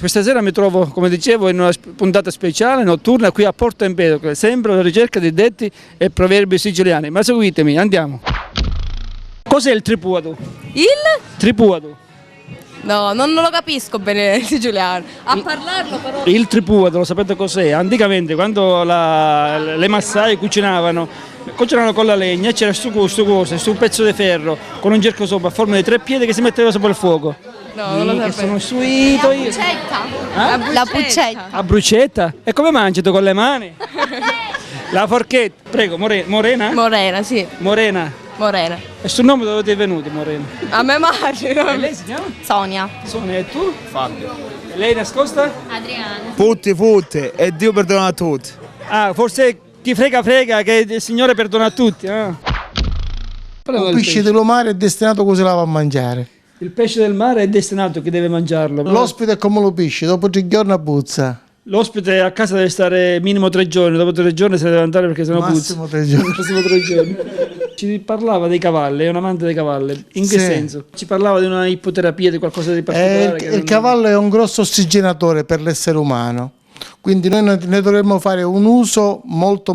Questa sera mi trovo, come dicevo, in una puntata speciale notturna qui a Porto Empedocle, sempre alla ricerca di detti e proverbi siciliani. Ma seguitemi, andiamo. Cos'è il tripuado? Il? Tripuado. No, non lo capisco bene il siciliano. A parlarlo però. Il tripuado, lo sapete cos'è? Anticamente, quando le massaie cucinavano con la legna, c'era questo pezzo di ferro con un cerco sopra a forma di 3 piedi che si metteva sopra il fuoco. No, non lo Che sapevo. sono suito io. La puccetta. A brucetta? E come mangi tu con le mani? La forchetta. Prego, Morena? Morena, sì. Morena. Morena. E sul nome dove ti è venuto, Morena? A me immagino. E lei si chiama? Sonia. Sonia, e tu? Fabio. E lei nascosta? Adriana. Putti, e Dio perdona a tutti. Ah, forse chi frega che il Signore perdona a tutti. Ah. Il pesce dello mare è destinato così la va a mangiare. Il pesce del mare è destinato a chi deve mangiarlo. L'ospite è come lo pesce, dopo 3 giorni puzza. L'ospite a casa deve stare minimo 3 giorni, dopo 3 giorni se ne deve andare perché sennò Massimo puzza. 3 giorni. Massimo 3 giorni. Ci parlava dei cavalli, è un amante dei cavalli. In che Sì. senso? Ci parlava di una ipoterapia, di qualcosa di particolare. che Il non- cavallo è un grosso ossigenatore per l'essere umano, quindi noi ne dovremmo fare un uso molto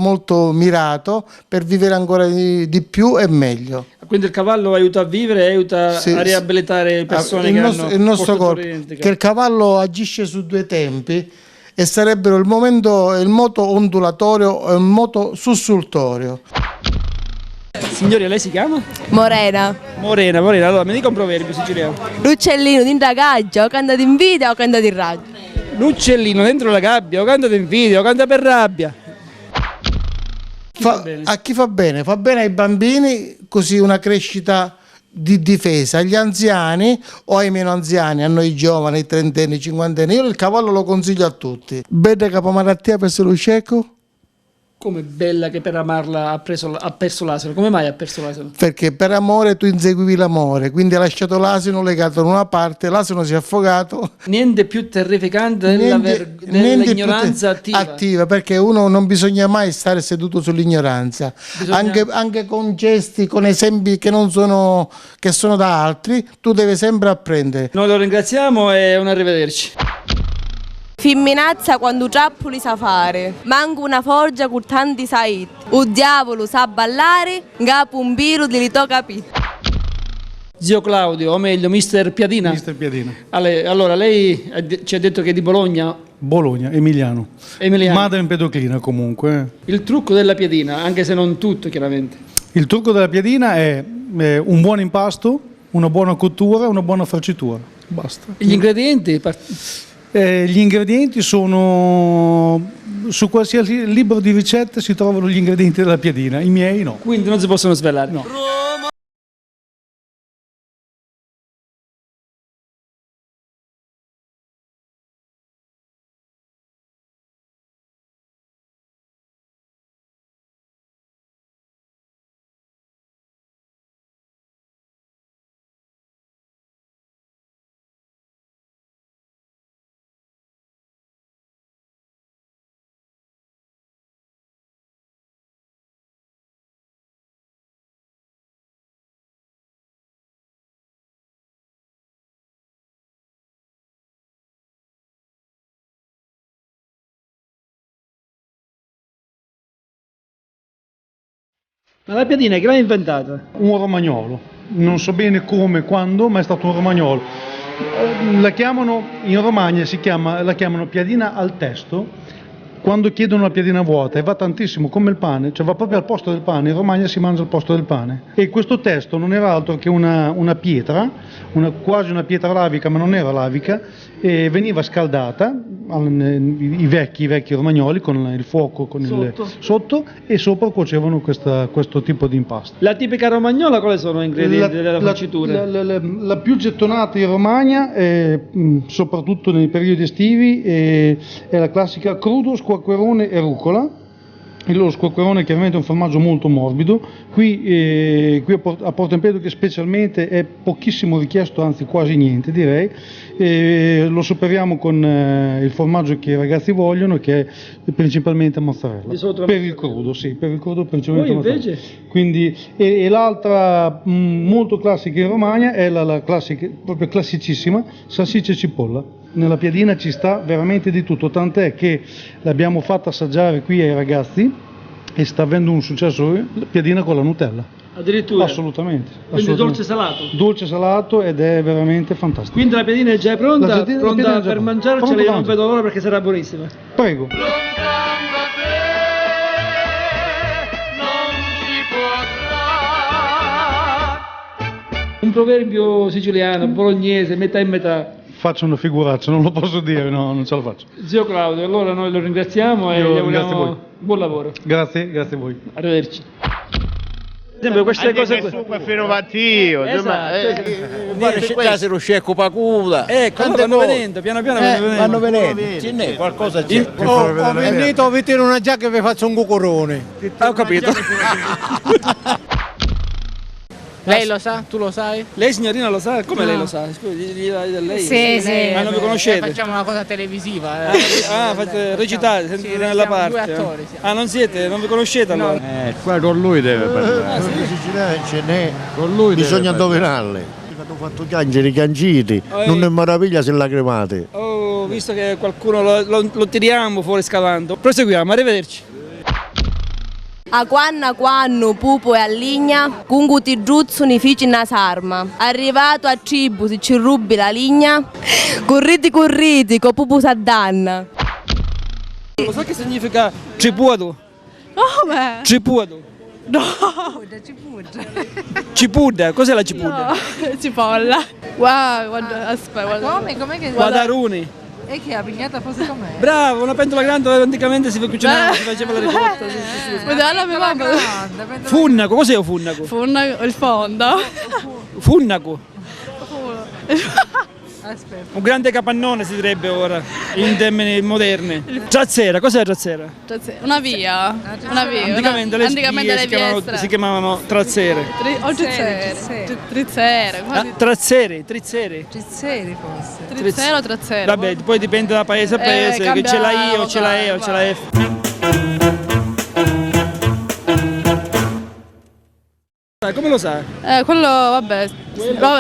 mirato per vivere ancora di più e meglio. Quindi il cavallo aiuta a vivere, aiuta Sì, a riabilitare le persone che hanno il nostro corpo, fortuna identica. che il cavallo agisce su 2 tempi e sarebbero il moto ondulatorio e il moto sussultorio. Signori, lei si chiama? Morena. Morena. Allora mi dica un proverbio siciliano. L'uccellino di indagaggio, o canta d'invidia o canta di raggio. L'uccellino dentro la gabbia, o canta d'invidia, o canta per rabbia. A chi fa bene? Fa bene ai bambini, così una crescita di difesa, agli anziani o ai meno anziani, a noi giovani, ai 30enni, ai 50enni. Io il cavallo lo consiglio a tutti. Bene capomalattia per lo cieco, Come bella che per amarla ha perso l'asino. Come mai ha perso l'asino? perché per amore tu inseguivi l'amore, quindi hai lasciato l'asino legato da una parte, l'asino si è affogato. Niente più terrificante Niente dell'ignoranza più attiva. perché uno non bisogna mai stare seduto sull'ignoranza. Anche con gesti, con esempi che non sono, che sono da altri, tu devi sempre apprendere. Noi lo ringraziamo e un arrivederci. Femminazza quando trappoli sa fare. Manco una forgia con tanti sait. Un diavolo sa ballare, capo un biro di li tocca capire. Zio Claudio, o meglio, mister Piadina. Mister Piadina. Allora, lei ci ha detto che è di Bologna. Bologna, Emiliano. Emiliano. Madre empedoclina comunque. Il trucco della piadina, anche se non tutto chiaramente. Il trucco della piadina è un buon impasto, una buona cottura, una buona farcitura. Basta. Gli ingredienti? Gli ingredienti sono... Su qualsiasi libro di ricette si trovano gli ingredienti della piadina, i miei no. Quindi non si possono svelare. No. Ma la piadina chi l'ha inventata? Un romagnolo, non so bene come, quando, ma è stato un romagnolo. La chiamano, in Romagna la chiamano piadina al testo, quando chiedono la piadina vuota, e va tantissimo come il pane, cioè va proprio al posto del pane, in Romagna si mangia al posto del pane. E questo testo non era altro che una pietra, quasi una pietra lavica, ma non era lavica, e veniva scaldata, i vecchi romagnoli, con il fuoco sotto, e sopra cuocevano questo tipo di impasto. La tipica romagnola quali sono gli ingredienti della farcitura? La più gettonata in Romagna, soprattutto nei periodi estivi, è la classica crudo, squacquerone e rucola. Lo squacquerone chiaramente è un formaggio molto morbido, qui a Porto Empedocle specialmente è pochissimo richiesto, anzi quasi niente direi. Lo superiamo con il formaggio che i ragazzi vogliono, che è principalmente mozzarella, per il crudo, sì, per il crudo principalmente mozzarella. Invece? Quindi, e l'altra molto classica in Romagna è la classica, proprio classicissima, salsiccia e cipolla. nella piadina ci sta veramente di tutto, tant'è che l'abbiamo fatta assaggiare qui ai ragazzi e sta avendo un successo, la piadina con la Nutella. Addirittura? Assolutamente. Quindi assolutamente. dolce salato? Dolce salato ed è veramente fantastico. Quindi la piadina è già pronta, La piadina è pronta già per pronta. mangiarcela, Pronta io per non mangiare. vedo l'ora perché sarà buonissima. Prego. Un proverbio siciliano, bolognese, metà e metà. Faccio una figuraccia, non lo posso dire, no, non ce la faccio. Zio Claudio, allora noi lo ringraziamo e Io gli ringrazio auguriamo voi. buon lavoro. Grazie a voi. Arrivederci. Per esempio queste cose qui. Super fino Mattio, Esatto. città se lo scecco pacuda. Ecco, allora vanno venendo, piano piano vanno venendo. Ce n'è, qualcosa c'è. Ho venito a vedere una giacca e vi faccio un cucorone. Ho capito. Lei lo sa? Tu lo sai? Lei signorina lo sa? Come lei lo sa? Scusi, gli dai da lei? Sì, sì. Ah, non vi conoscete? Facciamo una cosa televisiva. Fate recitate, siete Sì, nella siamo parte. due attori, siamo. Ah, non siete? Non vi conoscete allora? Qua con lui deve parlare. Ce n'è. Con lui bisogna indovinarle. Hanno fatto piangere i canciti, non è meraviglia se lacrimate. Oh, visto che qualcuno lo tiriamo fuori scavando. Proseguiamo, arrivederci. A quando pupo e alligna, cungu ti giuzzu ni fici na sarma. Arrivato a cibo si ci rubi la ligna, curriti, co pupu s'addanna. Lo sa che significa cipuado? Come? Cipuado. No, Cipuda, cos'è la cipuda? cipolla. Guarda, aspetta, guarda. Come che Guadaruni. e che la pignata fosse com'è? Bravo, una pentola grande dove anticamente si cucinava, si faceva la ricotta. Madonna mia mamma. Funnaco, cos'è un funnaco? Il fondo. Funnaco. Aspetta. Un grande capannone si direbbe ora, in termini moderni. Trazzera, cos'è la trazzera? Una via. Una via. Anticamente le spie si chiamavano trazzere. Trizzere. Trazzere. Trizzeri forse. Trizzero o trazzero? Vabbè, poi dipende da paese a paese, che cambia c'è la I o c'è la E o vocale, c'è la F. Come lo sa? Quello, vabbè,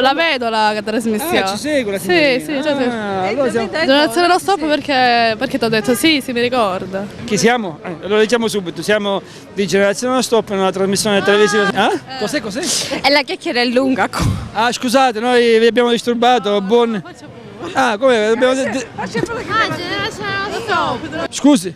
la vedo la trasmissione. Ah, ci segue la Sì, signorina. sì, cioè, sì. Allora siamo... Donazione allo stop perché ti ho detto sì, mi ricorda. Chi siamo? Lo diciamo subito, siamo di Generazione Non Stop in una trasmissione televisiva. Ah? Cos'è? E la chiacchiera è lunga. Ah, scusate, noi vi abbiamo disturbato. Buon... Ah, come? Dobbiamo... Scusi.